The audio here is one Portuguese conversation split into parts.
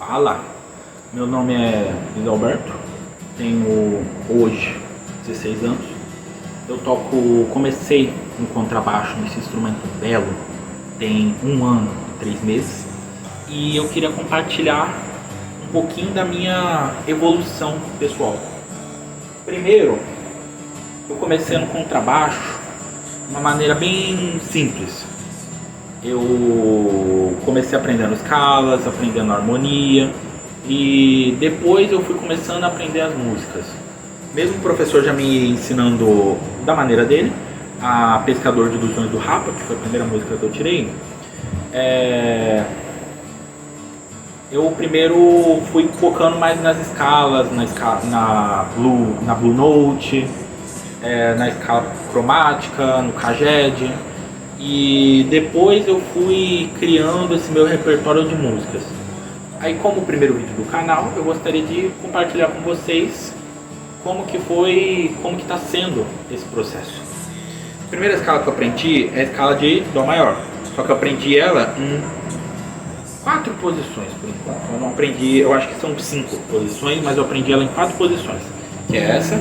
Fala, meu nome é Luiz Alberto, tenho hoje 16 anos. Comecei no contrabaixo, nesse instrumento belo, tem 1 ano e 3 meses. E eu queria compartilhar um pouquinho da minha evolução pessoal. Primeiro, eu comecei no contrabaixo de uma maneira bem simples. Eu comecei aprendendo escalas, aprendendo harmonia e depois eu fui começando a aprender as músicas. Mesmo o professor já me ensinando da maneira dele, a Pescador de Ilusões do Rapa, que foi a primeira música que eu tirei, eu primeiro fui focando mais nas escalas, na Blue Note, na escala cromática, no Caged. E depois eu fui criando esse meu repertório de músicas. Aí, como o primeiro vídeo do canal, eu gostaria de compartilhar com vocês como que está sendo esse processo. A primeira escala que eu aprendi é a escala de Dó maior, só que eu aprendi ela em 4 posições por enquanto. Eu não aprendi, eu acho que são 5 posições, mas eu aprendi ela em 4 posições, que é essa,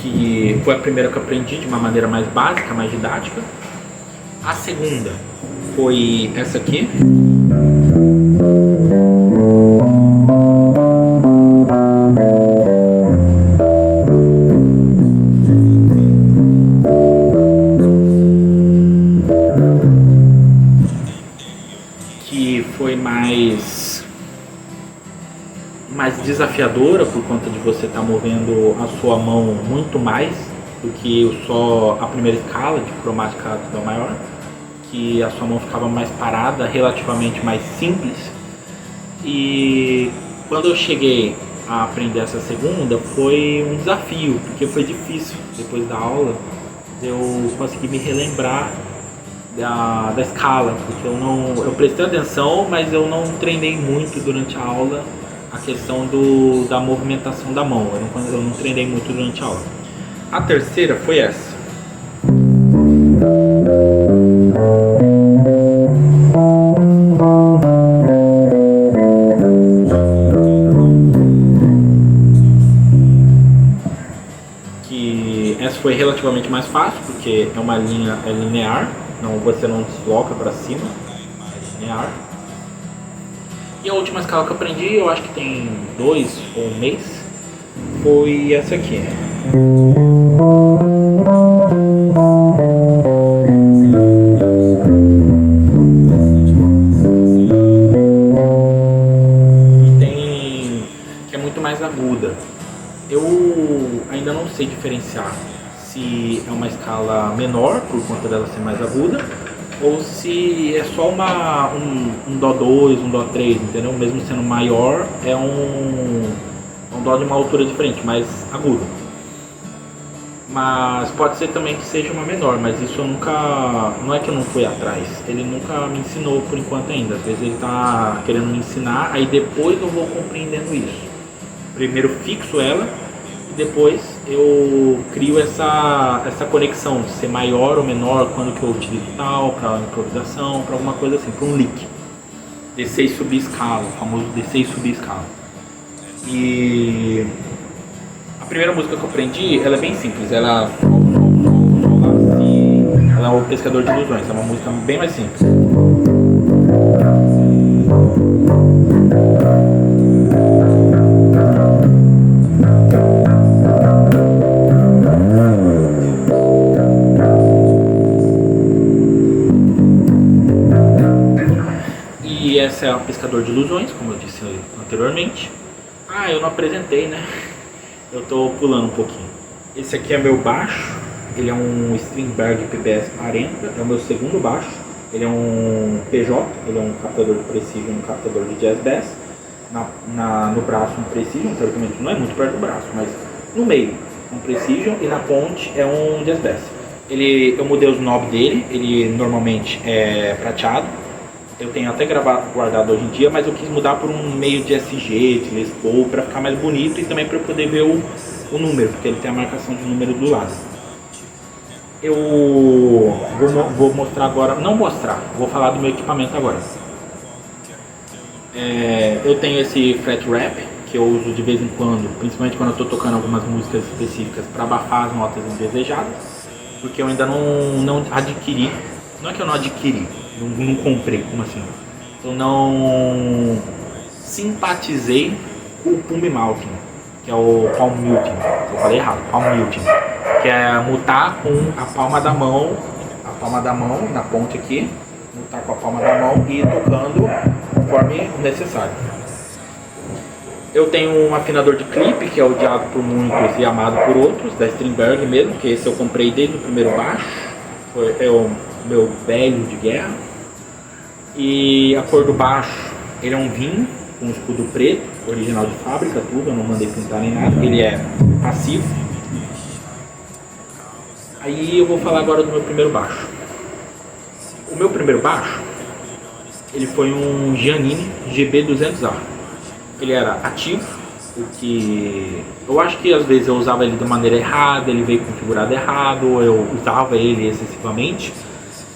que foi a primeira que eu aprendi de uma maneira mais básica, mais didática. A segunda foi essa aqui, que foi mais desafiadora por conta de você estar movendo a sua mão muito mais do que só a primeira escala de cromática de Dó maior, que a sua mão ficava mais parada, relativamente mais simples. E quando eu cheguei a aprender essa segunda, foi um desafio, porque foi difícil depois da aula eu conseguir me relembrar da escala, porque eu prestei atenção, mas eu não treinei muito durante a aula a questão da movimentação da mão. Eu não treinei muito durante a aula. A terceira foi essa, que essa foi relativamente mais fácil, porque é uma linha linear, você não desloca para cima, é linear. E a última escala que eu aprendi, eu acho que tem 2 ou 1 mês, foi essa aqui. Que é muito mais aguda. Eu ainda não sei diferenciar se é uma escala menor, por conta dela ser mais aguda, ou se é só um Dó 2, um Dó 3, entendeu? Mesmo sendo maior, é um Dó de uma altura diferente, mais agudo. Mas pode ser também que seja uma menor, mas isso eu nunca... Não é que eu não fui atrás, ele nunca me ensinou por enquanto ainda. Às vezes ele está querendo me ensinar, aí depois eu vou compreendendo isso. Primeiro fixo ela, e depois eu crio essa conexão de ser maior ou menor, quando que eu utilizo tal, para improvisação, para alguma coisa assim, para um lick. Descer e subir escala, o famoso descer e subir escala. E a primeira música que eu aprendi, ela é bem simples, ela é o Pescador de Ilusões, é uma música bem mais simples. E essa é a Pescador de Ilusões, como eu disse anteriormente. Eu não apresentei, né? Eu tô pulando um pouquinho. Esse aqui é meu baixo, ele é um Strindberg PBS 40, é o meu segundo baixo. Ele é um PJ, ele é um captador de Precision, um captador de Jazz Bass. No braço um Precision, teoricamente não é muito perto do braço, mas no meio um Precision, e na ponte é um Jazz Bass. Eu mudei os knobs dele, ele normalmente é prateado, Eu tenho até gravado, guardado hoje em dia, mas eu quis mudar por um meio de SG, de Les Paul, para ficar mais bonito e também para poder ver o número, porque ele tem a marcação de número do lado. Eu vou mostrar agora, não mostrar, vou falar do meu equipamento agora. Eu tenho esse fret wrap, que eu uso de vez em quando, principalmente quando eu estou tocando algumas músicas específicas para abafar as notas indesejadas, porque eu ainda não adquiri, não é que eu não adquiri, não comprei, como assim? Eu não simpatizei com o Pumb Malkin, que é o palm muting, eu falei errado, palm muting, que é mutar com a palma da mão na ponte aqui, mutar com a palma da mão e ir tocando conforme necessário. Eu tenho um afinador de clipe, que é odiado por muitos e amado por outros, da Strindberg mesmo, que esse eu comprei desde o primeiro baixo, é o meu velho de guerra. E a cor do baixo, ele é um vinho com escudo preto, original de fábrica, tudo, eu não mandei pintar nem nada, ele é passivo. Aí eu vou falar agora do meu primeiro baixo. O meu primeiro baixo, ele foi um Giannini GB200A. Ele era ativo, o que eu acho que às vezes eu usava ele de maneira errada, ele veio configurado errado, ou eu usava ele excessivamente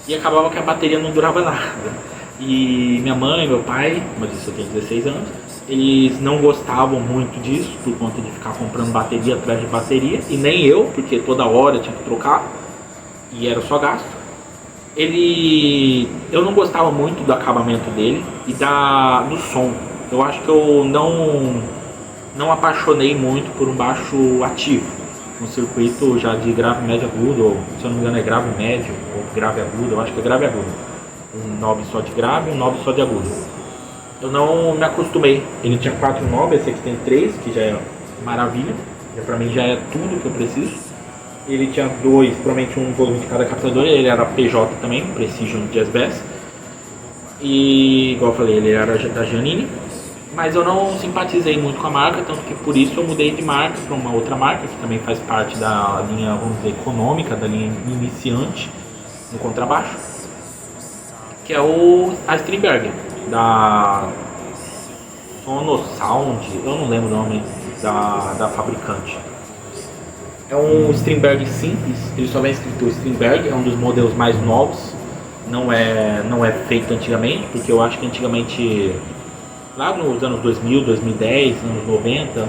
e acabava que a bateria não durava nada. E minha mãe, meu pai, mas isso eu tenho 16 anos, eles não gostavam muito disso, por conta de ficar comprando bateria atrás de bateria, e nem eu, porque toda hora eu tinha que trocar, e era só gasto. Eu não gostava muito do acabamento dele e do som. Eu acho que eu não apaixonei muito por um baixo ativo, um circuito já de grave, médio, agudo, ou se eu não me engano é grave, médio, ou grave, agudo, eu acho que é grave, agudo. Um knob só de grave e um knob só de agudo. Eu não me acostumei. Ele tinha 4 knobs, esse aqui tem 3, que já é maravilha. Pra mim já é tudo que eu preciso. Ele tinha 2, provavelmente um volume de cada captador. Ele era PJ também, Precision Jazz Bass. E, igual eu falei, ele era da Giannini. Mas eu não simpatizei muito com a marca, tanto que por isso eu mudei de marca para uma outra marca, que também faz parte da linha, vamos dizer, econômica, da linha iniciante no contrabaixo, que é a Strindberg, da Sonosound, eu não lembro o nome da fabricante. É um Strindberg simples, ele só vem escrito Strindberg, é um dos modelos mais novos, não é feito antigamente, porque eu acho que antigamente, lá nos anos 2000, 2010, anos 90,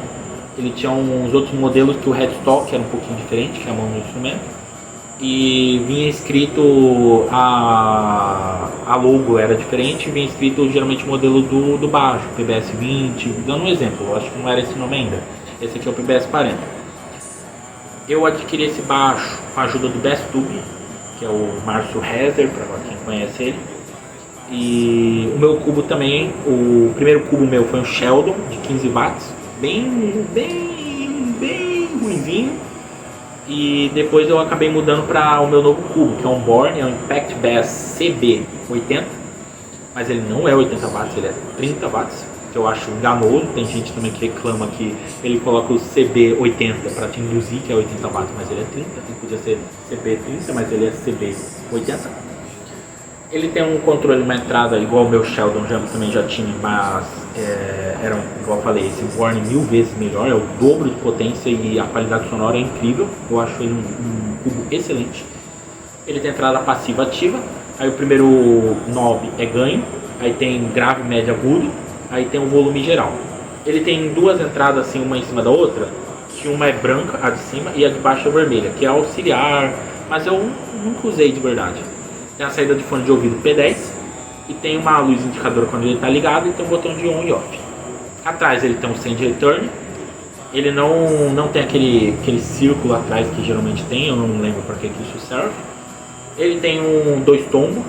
ele tinha uns outros modelos que o headstock era um pouquinho diferente, que é a mão do instrumento. E vinha escrito a logo era diferente, vinha escrito geralmente o modelo do baixo, PBS 20, dando um exemplo, eu acho que não era esse nome ainda. Esse aqui é o PBS 40. Eu adquiri esse baixo com a ajuda do Best Tube, que é o Márcio Rezer, para quem conhece ele. E o meu cubo também, o primeiro cubo meu foi um Sheldon de 15 watts, bem ruinzinho. E depois eu acabei mudando para o meu novo cubo, que é um Born, é um Impact Bass CB80, mas ele não é 80 watts, ele é 30 watts, que eu acho enganoso. Tem gente também que reclama que ele coloca o CB80 para te induzir que é 80 watts, mas ele é 30, ele podia ser CB30, mas ele é CB80. Ele tem um controle, uma entrada igual o meu Sheldon também já tinha, mas era, igual eu falei, esse Born 1000 vezes melhor, é o dobro de potência e a qualidade sonora é incrível. Eu acho ele um cubo excelente. Ele tem entrada passiva ativa, aí o primeiro knob é ganho, aí tem grave, médio, agudo, aí tem o volume geral. Ele tem duas entradas assim, uma em cima da outra, que uma é branca, a de cima, e a de baixo é vermelha, que é auxiliar, mas eu nunca usei de verdade. Tem a saída de fone de ouvido P10 e tem uma luz indicadora quando ele está ligado e tem um botão de on e off. Atrás ele tem um send return, ele não tem aquele círculo atrás que geralmente tem, eu não lembro para que isso serve. Ele tem 2 tombos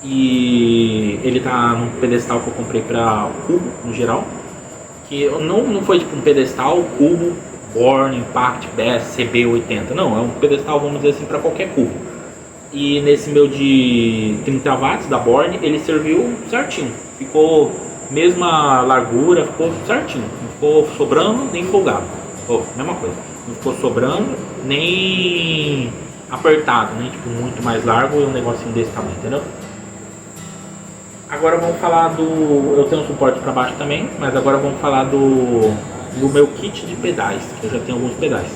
e ele tá num pedestal que eu comprei para cubo no geral, que não foi tipo um pedestal cubo Born, Impact, Bass, CB80, não, é um pedestal, vamos dizer assim, para qualquer cubo. E nesse meu de 30 watts da Born, ele serviu certinho. Ficou mesma largura, ficou certinho. Não ficou sobrando nem folgado. Mesma coisa. Não ficou sobrando nem apertado, nem tipo muito mais largo e um negocinho desse tamanho, entendeu? Agora vamos falar do... Eu tenho um suporte para baixo também, mas agora vamos falar do meu kit de pedais, que eu já tenho alguns pedais.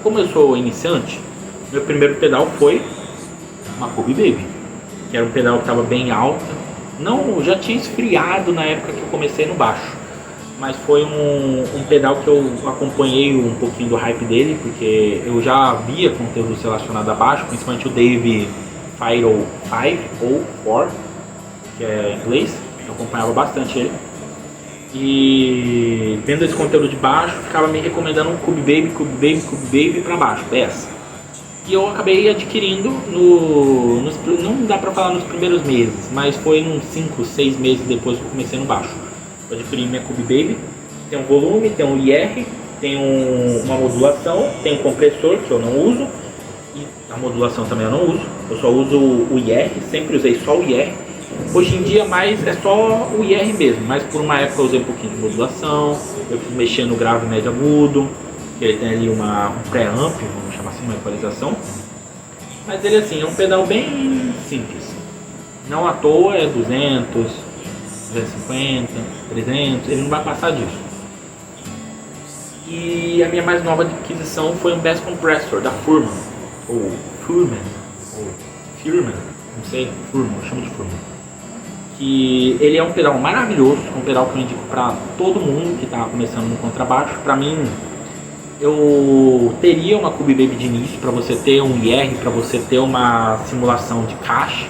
Como eu sou iniciante, meu primeiro pedal foi uma Cube Baby, que era um pedal que estava bem alta. Não, já tinha esfriado na época que eu comecei no baixo, mas foi um pedal que eu acompanhei um pouquinho do hype dele, porque eu já via conteúdo relacionado a baixo, principalmente o Dave Firo 5 ou 4, que é em inglês, eu acompanhava bastante ele. E vendo esse conteúdo de baixo, ficava me recomendando um Cube Baby, Cube Baby, Cube Baby para baixo, dessa. E eu acabei adquirindo, não dá pra falar nos primeiros meses, mas foi uns 5, 6 meses depois que eu comecei no baixo. Eu adquiri minha Cube Baby, tem um volume, tem um IR, tem uma modulação, tem um compressor que eu não uso, e a modulação também eu não uso, eu só uso o IR, sempre usei só o IR. Hoje em dia mais é só o IR mesmo, mas por uma época eu usei um pouquinho de modulação, eu fui mexendo no grave médio agudo, que ele tem ali um pré-amp, vamos chamar assim, uma equalização. Mas ele assim, é um pedal bem simples. Não à toa é 200, 250, 300, ele não vai passar disso. E a minha mais nova aquisição foi um Bass Compressor da Furman, ou Furman, não sei, Furman, eu chamo de Furman. Que ele é um pedal maravilhoso, um pedal que eu indico para todo mundo que está começando no contrabaixo. Para mim, eu teria uma Cube Baby de início para você ter um IR, para você ter uma simulação de caixa,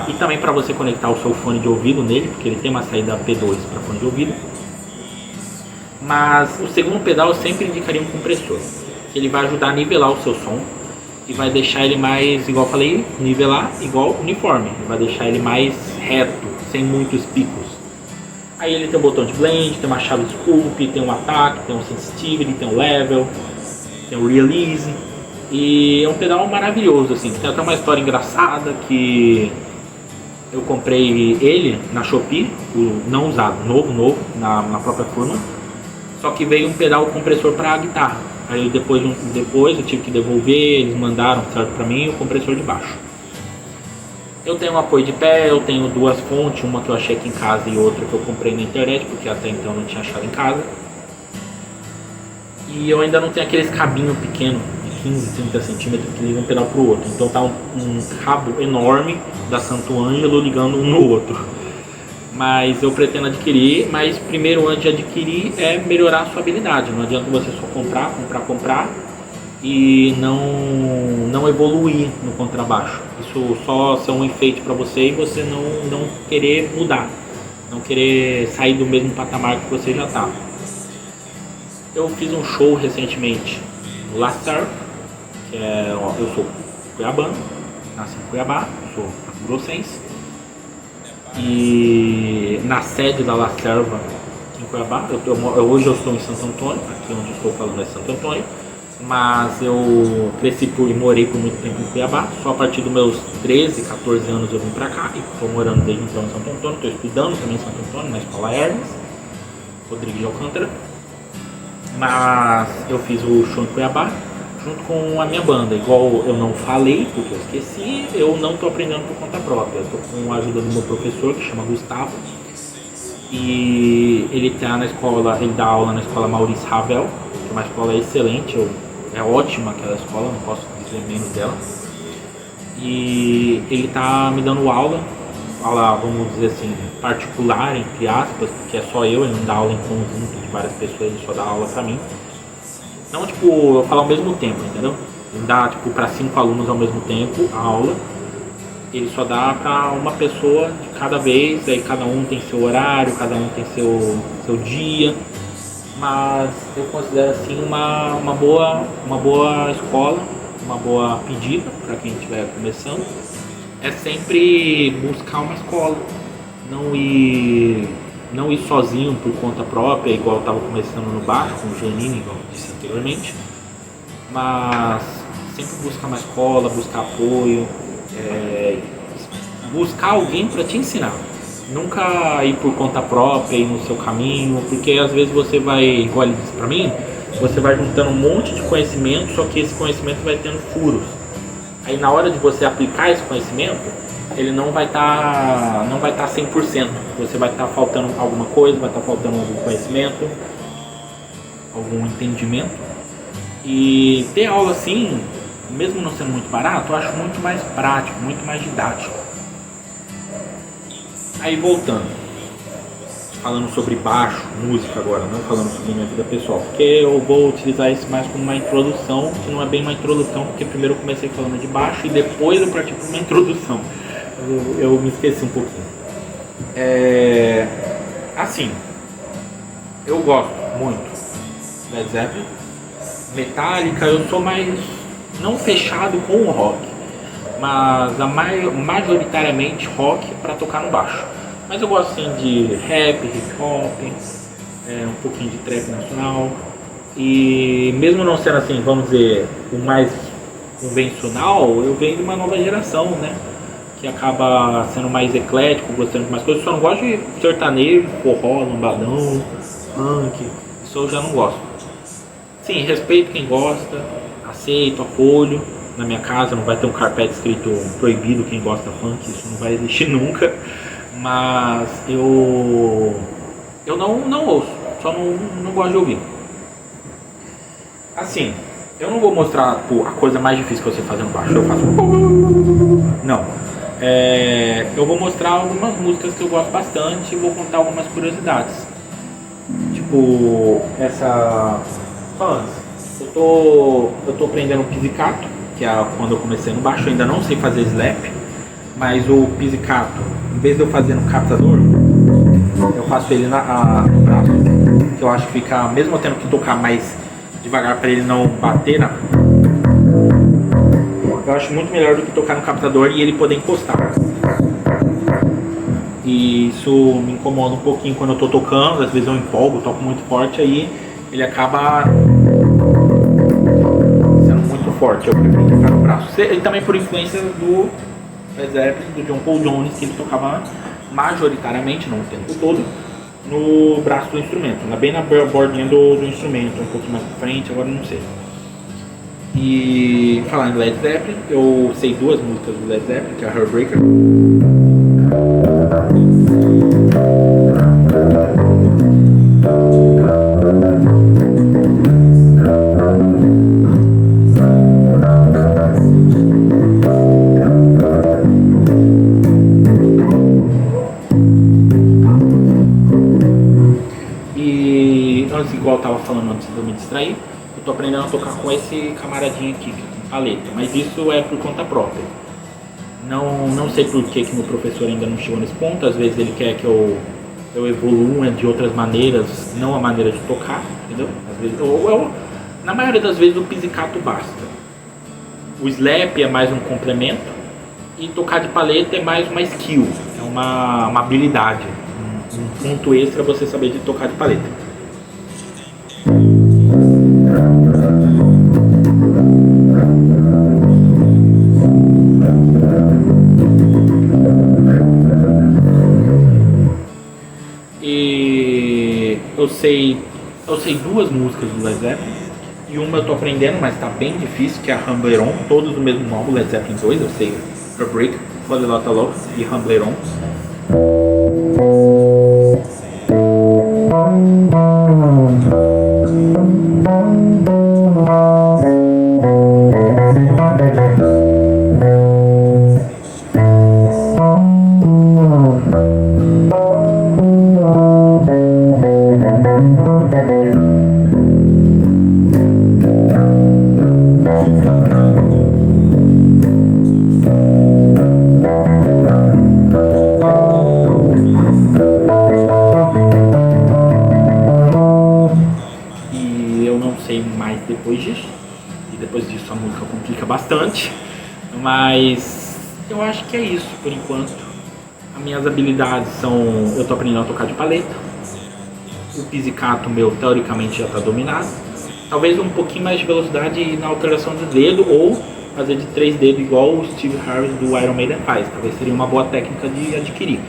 e também para você conectar o seu fone de ouvido nele, porque ele tem uma saída P2 para fone de ouvido. Mas o segundo pedal eu sempre indicaria um compressor, que ele vai ajudar a nivelar o seu som e vai deixar ele mais, igual eu falei, nivelar igual uniforme, vai deixar ele mais reto, sem muitos picos. Aí ele tem um botão de blend, tem uma chave de scoop, tem um ataque, tem um sensitivity, tem um level, tem um release. E é um pedal maravilhoso, assim. Tem até uma história engraçada que eu comprei ele na Shopee, não usado, novo, na própria Furman. Só que veio um pedal compressor para guitarra. Aí depois eu tive que devolver, eles mandaram certo para mim o compressor de baixo. Eu tenho um apoio de pé, eu tenho duas fontes, uma que eu achei aqui em casa e outra que eu comprei na internet, porque até então eu não tinha achado em casa. E eu ainda não tenho aqueles cabinhos pequenos, de 15, 30 centímetros, que ligam um pedal pro outro. Então tá um cabo enorme da Santo Ângelo ligando um no outro. Mas eu pretendo adquirir, mas primeiro antes de adquirir é melhorar a sua habilidade. Não adianta você só comprar e não evoluir no contrabaixo. Isso só ser um enfeite para você e você não querer mudar, não querer sair do mesmo patamar que você já está. Eu fiz um show recentemente no La Serva, que eu sou cuiabano, nasci em Cuiabá, sou grossense, e na sede da La Serva aqui em Cuiabá, hoje eu estou em Santo Antônio, aqui onde estou falando é Santo Antônio, mas eu cresci e morei por muito tempo em Cuiabá. Só a partir dos meus 13, 14 anos eu vim pra cá e estou morando desde então em Santo Antônio. Estou estudando também em Santo Antônio, na escola Hermes Rodrigues de Alcântara. Mas eu fiz o show em Cuiabá junto com a minha banda. Igual eu não falei, porque eu esqueci, eu não estou aprendendo por conta própria. Eu estou com a ajuda do meu professor, que chama Gustavo. E ele tá na escola, ele dá aula na escola Maurice Ravel, que é uma escola excelente, é ótima aquela escola, não posso dizer menos dela. E ele tá me dando aula, vamos dizer assim, particular, entre aspas, porque é só ele não dá aula em conjunto de várias pessoas, ele só dá aula pra mim. Não, tipo, eu falo ao mesmo tempo, entendeu? Ele dá, tipo, pra 5 alunos ao mesmo tempo a aula. Ele só dá pra uma pessoa de cada vez, aí cada um tem seu horário, cada um tem seu dia. Mas eu considero assim uma boa escola, uma boa pedida para quem estiver começando. É sempre buscar uma escola, não ir sozinho por conta própria, igual eu estava começando no baixo, com o Janine, igual eu disse anteriormente. Mas sempre buscar uma escola, buscar apoio, buscar alguém para te ensinar. Nunca ir por conta própria, ir no seu caminho, porque às vezes você vai, igual ele disse pra mim, você vai juntando um monte de conhecimento, só que esse conhecimento vai tendo furos. Aí na hora de você aplicar esse conhecimento, ele não vai estar 100%. Você vai estar faltando alguma coisa, vai estar faltando algum conhecimento, algum entendimento. E ter aula assim, mesmo não sendo muito barato, eu acho muito mais prático, muito mais didático. Aí voltando, falando sobre baixo, música agora, não falando sobre minha vida pessoal, porque eu vou utilizar isso mais como uma introdução, que não é bem uma introdução, porque primeiro eu comecei falando de baixo e depois eu parti para uma introdução. Eu me esqueci um pouquinho. Assim, eu gosto muito de Led Zeppelin, Metallica. Eu sou mais não fechado com o rock, mas majoritariamente rock para tocar no baixo. Mas eu gosto sim de rap, hip hop, um pouquinho de trap nacional. E mesmo não sendo assim, vamos dizer, o mais convencional, eu venho de uma nova geração, né? Que acaba sendo mais eclético, gostando de mais coisas. Só não gosto de sertanejo, forró, lambadão, funk. Isso eu já não gosto. Sim, respeito quem gosta, aceito, acolho. Na minha casa não vai ter um carpete escrito proibido quem gosta de funk, isso não vai existir nunca. Mas eu não ouço, só não gosto de ouvir. Assim, eu não vou mostrar a coisa mais difícil que você fazer no baixo, eu faço. Não. Eu vou mostrar algumas músicas que eu gosto bastante e vou contar algumas curiosidades. Tipo, falando, eu tô aprendendo pizzicato, que é quando eu comecei no baixo. Eu ainda não sei fazer slap, mas o pizzicato, em vez de eu fazer no captador, eu faço ele no braço, que eu acho que fica, mesmo eu tendo que tocar mais devagar para ele não bater eu acho muito melhor do que tocar no captador e ele poder encostar. E isso me incomoda um pouquinho quando eu tô tocando. Às vezes eu empolgo, toco muito forte, aí ele acaba sendo muito forte. Eu prefiro tocar no braço. E também por influência do Led Zeppelin, do John Paul Jones, que ele tocava majoritariamente, não o tempo todo, no braço do instrumento, bem na bordinha do instrumento, um pouquinho mais pra frente, agora não sei. E falando em Led Zeppelin, eu sei duas músicas do Led Zeppelin, que é a Heartbreaker. E igual eu tava falando antes de eu me distrair, eu tô aprendendo a tocar com esse camaradinho aqui, que tem paleta, mas isso é por conta própria. Não sei por que meu professor ainda não chegou nesse ponto. Às vezes ele quer que eu evolua de outras maneiras, não a maneira de tocar, entendeu? Às vezes, na maioria das vezes o pizzicato basta. O slap é mais um complemento e tocar de paleta é mais uma skill, é uma habilidade, um ponto extra você saber de tocar de paleta. E eu sei duas músicas do Led Zeppelin, e uma eu tô aprendendo, mas tá bem difícil, que é a Rambler On, todos do mesmo nome, Led Zeppelin 2, eu sei Heartbreak, Falling Out Love e Rambler On. Depois disso a música complica bastante, mas eu acho que é isso por enquanto. As minhas habilidades são, eu tô aprendendo a tocar de paleta, o pizzicato meu teoricamente já está dominado, talvez um pouquinho mais de velocidade na alteração de dedo, ou fazer de 3 dedos igual o Steve Harris do Iron Maiden faz, talvez seria uma boa técnica de adquirir.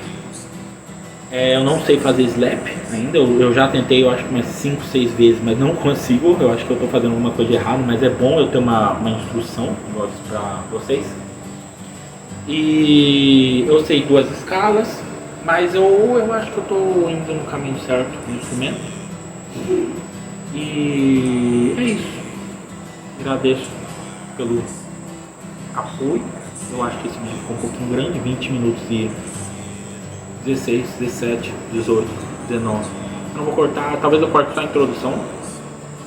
Eu não sei fazer slap ainda, eu já tentei, eu acho que umas 5, 6 vezes, mas não consigo. Eu acho que eu estou fazendo alguma coisa de errado, mas é bom eu ter uma instrução, igual eu disse pra vocês. E eu sei 2 escalas, mas eu acho que eu estou indo no caminho certo com o instrumento. E é isso. Agradeço pelo apoio. Eu acho que esse vídeo ficou um pouquinho grande, 20 minutos e 16, 17, 18, 19. Eu não vou cortar, talvez eu corte só a introdução,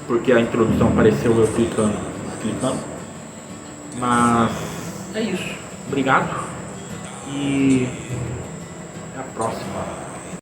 porque a introdução apareceu eu clicando. Mas é isso. Obrigado e até a próxima.